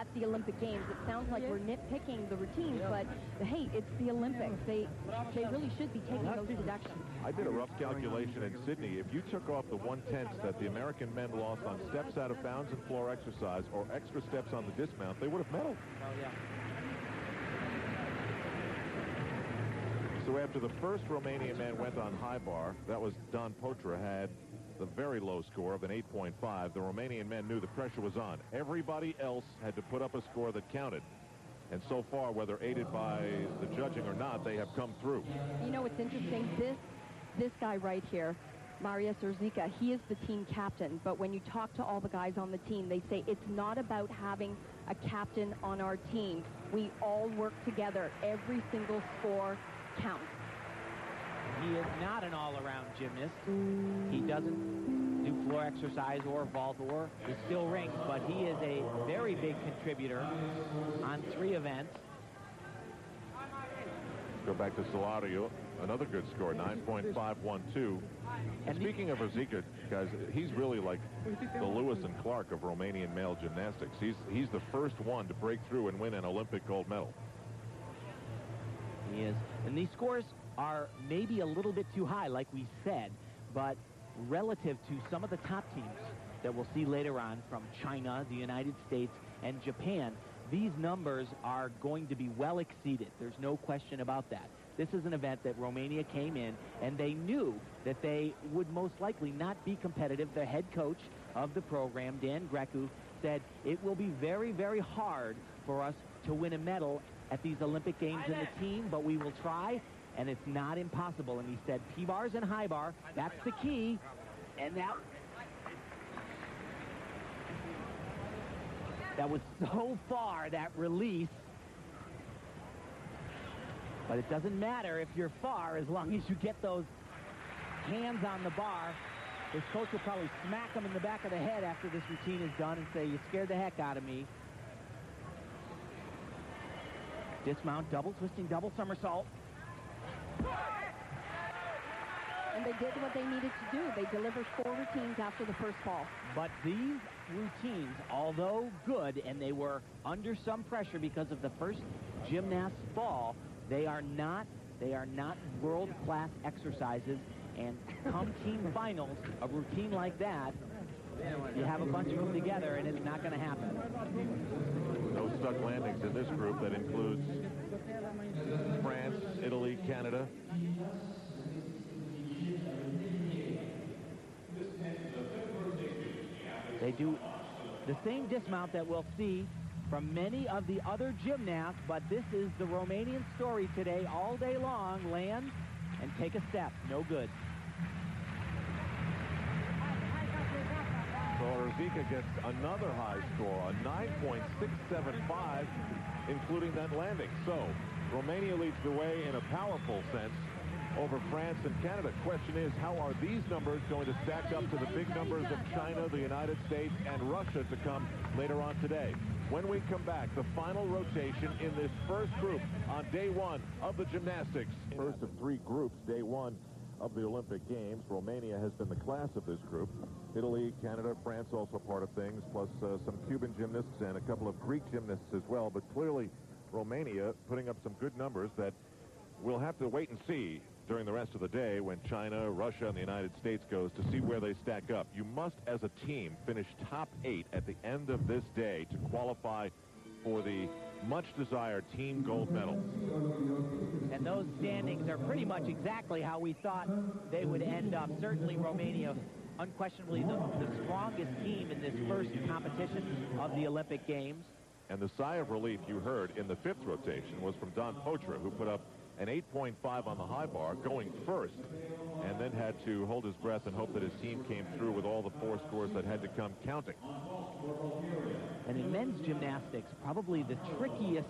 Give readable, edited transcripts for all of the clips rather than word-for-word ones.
at the Olympic Games. It sounds like we're nitpicking the routines, but hey, it's the Olympics. They really should be taking those deductions. I did a rough calculation in Sydney. If you took off the 1/10 that the American men lost on steps out of bounds and floor exercise or extra steps on the dismount, they would have medaled. Oh, yeah. So after the first Romanian man went on high bar, that was Don Potra, had the very low score of an 8.5. The Romanian men knew the pressure was on. Everybody else had to put up a score that counted. And so far, whether aided by the judging or not, they have come through. You know what's interesting? This guy right here, Marius Urzica, he is the team captain. But when you talk to all the guys on the team, they say it's not about having a captain on our team. We all work together. Every single score counts. He is not an all-around gymnast. He doesn't do floor exercise or vault or the still rings, but he is a very big contributor on 3 events. Go back to Solario. Another good score, 9.512. And speaking of Urzica, guys, he's really like the Lewis and Clark of Romanian male gymnastics. He's the first one to break through and win an Olympic gold medal. He is. And these scores are maybe a little bit too high, like we said, but relative to some of the top teams that we'll see later on from China, the United States, and Japan, these numbers are going to be well exceeded. There's no question about that. This is an event that Romania came in, and they knew that they would most likely not be competitive. The head coach of the program, Dan Grecu, said it will be very, very hard for us to win a medal at these Olympic Games in the team, but we will try, and it's not impossible. And he said P-bars and high bar, that's the key. And that was so far, that release. But it doesn't matter if you're far as long as you get those hands on the bar. His coach will probably smack him in the back of the head after this routine is done and say, you scared the heck out of me. Dismount, double twisting, double somersault. And they did what they needed to do. They delivered 4 routines after the first fall. But these routines, although good, and they were under some pressure because of the first gymnast's fall, they are not world-class exercises. And come team finals, a routine like that, you have a bunch of them together, and it's not going to happen. No stuck landings in this group that includes France, Italy, Canada. They do the same dismount that we'll see from many of the other gymnasts, but this is the Romanian story today all day long. Land and take a step. No good. So Urzica gets another high score, a 9.675, including that landing. So Romania leads the way in a powerful sense over France and Canada. Question is, how are these numbers going to stack up to the big numbers of China, the United States, and Russia to come later on today? When we come back, the final rotation in this first group on day 1 of the gymnastics. First of 3 groups, day 1 of the Olympic Games. Romania has been the class of this group. Italy, Canada, France also part of things, plus some Cuban gymnasts and a couple of Greek gymnasts as well. But clearly, Romania putting up some good numbers that we'll have to wait and see during the rest of the day when China, Russia, and the United States goes to see where they stack up. You must, as a team, finish top 8 at the end of this day to qualify for the much-desired team gold medal. And those standings are pretty much exactly how we thought they would end up. Certainly Romania, unquestionably the strongest team in this first competition of the Olympic Games. And the sigh of relief you heard in the 5th rotation was from Don Potra, who put up an 8.5 on the high bar going first, and then had to hold his breath and hope that his team came through with all the 4 scores that had to come counting. And in men's gymnastics, probably the trickiest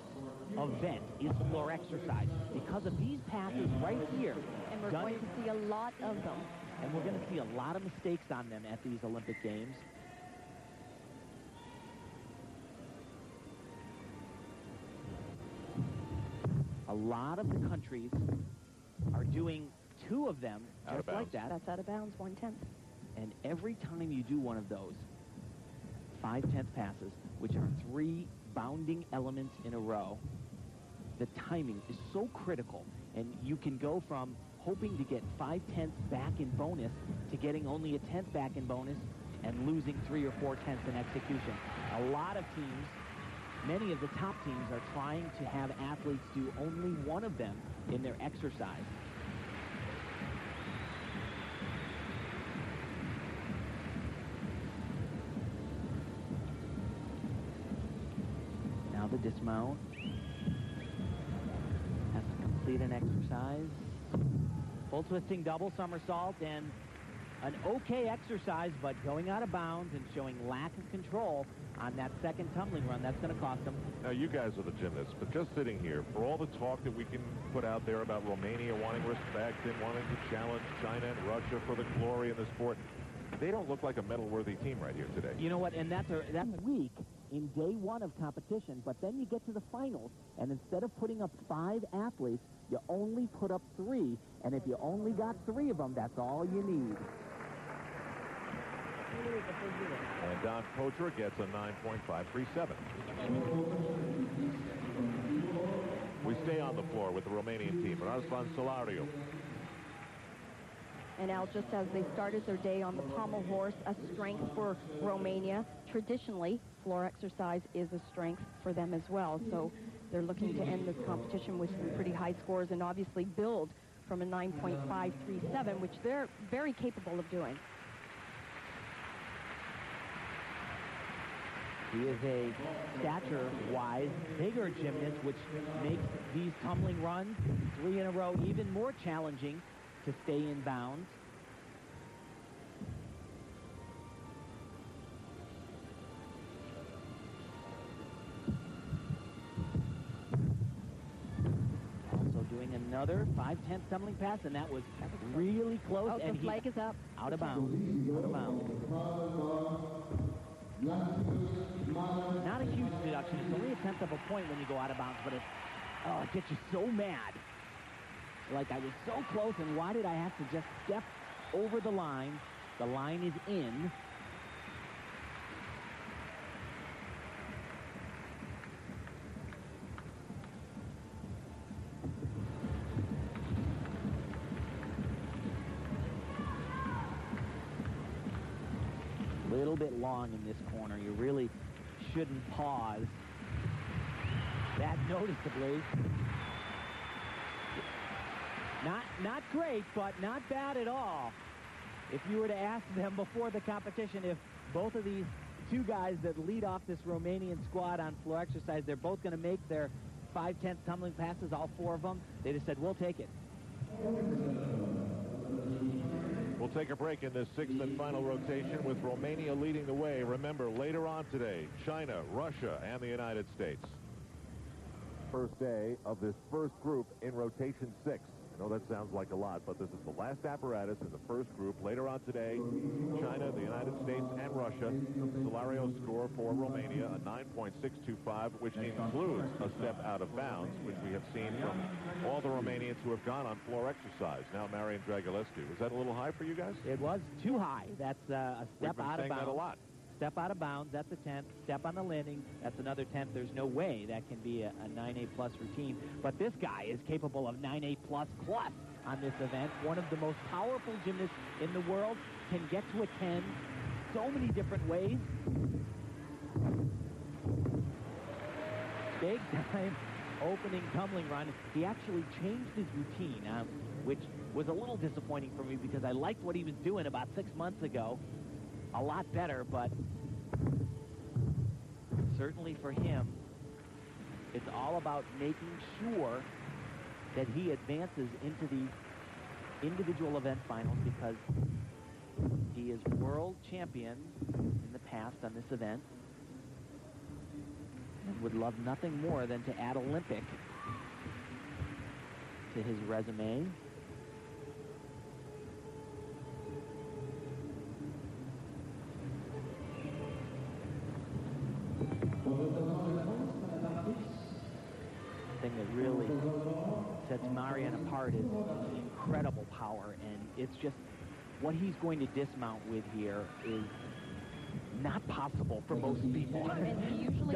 event is floor exercise because of these passes right here. And we're going to see a lot of them. And we're going to see a lot of mistakes on them at these Olympic Games. A lot of the countries are doing 2 of them just like that. That's out of bounds, 1/10. And every time you do one of those 5/10 passes, which are 3 bounding elements in a row, the timing is so critical, and you can go from hoping to get 5/10 back in bonus to getting only a 10th back in bonus and losing 3 or 4 tenths in execution. A lot of teams, many of the top teams, are trying to have athletes do only one of them in their exercise. Now the dismount. Has to complete an exercise. Full twisting double somersault, and an okay exercise, but going out of bounds and showing lack of control on that second tumbling run. That's going to cost them. Now, you guys are the gymnasts, but just sitting here, for all the talk that we can put out there about Romania wanting respect and wanting to challenge China and Russia for the glory in the sport, they don't look like a medal-worthy team right here today. You know what, and that's weak in day one of competition, but then you get to the finals, and instead of putting up 5 athletes, you only put up 3, and if you only got 3 of them, that's all you need. And Don Potra gets a 9.537. We stay on the floor with the Romanian team. Razvan Solario. And Al, just as they started their day on the pommel horse, a strength for Romania. Traditionally, floor exercise is a strength for them as well. So they're looking to end this competition with some pretty high scores and obviously build from a 9.537, which they're very capable of doing. He is a stature-wise bigger gymnast, which makes these tumbling runs 3 in a row even more challenging to stay in bounds. Also doing another 5/10 tumbling pass, and that was really close. Oh, and the flag is up. Out of bounds. Out of bounds. Not a huge deduction. It's only a 1/10 of a point when you go out of bounds, but it gets you so mad. Like, I was so close, and why did I have to just step over the line? The line is in. A little bit long in this corner. You really shouldn't pause that noticeably. Not great, but not bad at all. If you were to ask them before the competition if both of these 2 guys that lead off this Romanian squad on floor exercise, they're both going to make their 5/10 tumbling passes, all 4 of them, they just said, we'll take it. We'll take a break in this 6th and final rotation with Romania leading the way. Remember, later on today, China, Russia, and the United States. First day of this first group in rotation 6. I know that sounds like a lot, but this is the last apparatus in the first group. Later on today, China, the United States, and Russia. Solario's score for Romania, a 9.625, which includes a step out of bounds, which we have seen from all the Romanians who have gone on floor exercise. Now, Marian Dragulescu. Was that a little high for you guys? It was too high. That's a step out of bounds. That a lot. Step out of bounds, that's a 10th. Step on the landing, that's another 10th. There's no way that can be a 9A plus routine. But this guy is capable of 9A plus on this event. One of the most powerful gymnasts in the world, can get to a 10 so many different ways. Big time opening tumbling run. He actually changed his routine, which was a little disappointing for me because I liked what he was doing about 6 months ago. A lot better, but certainly for him, it's all about making sure that he advances into the individual event finals because he is world champion in the past on this event and would love nothing more than to add Olympic to his resume. Thing that really sets Marian apart is incredible power, and it's just what he's going to dismount with here is not possible for most people. And he usually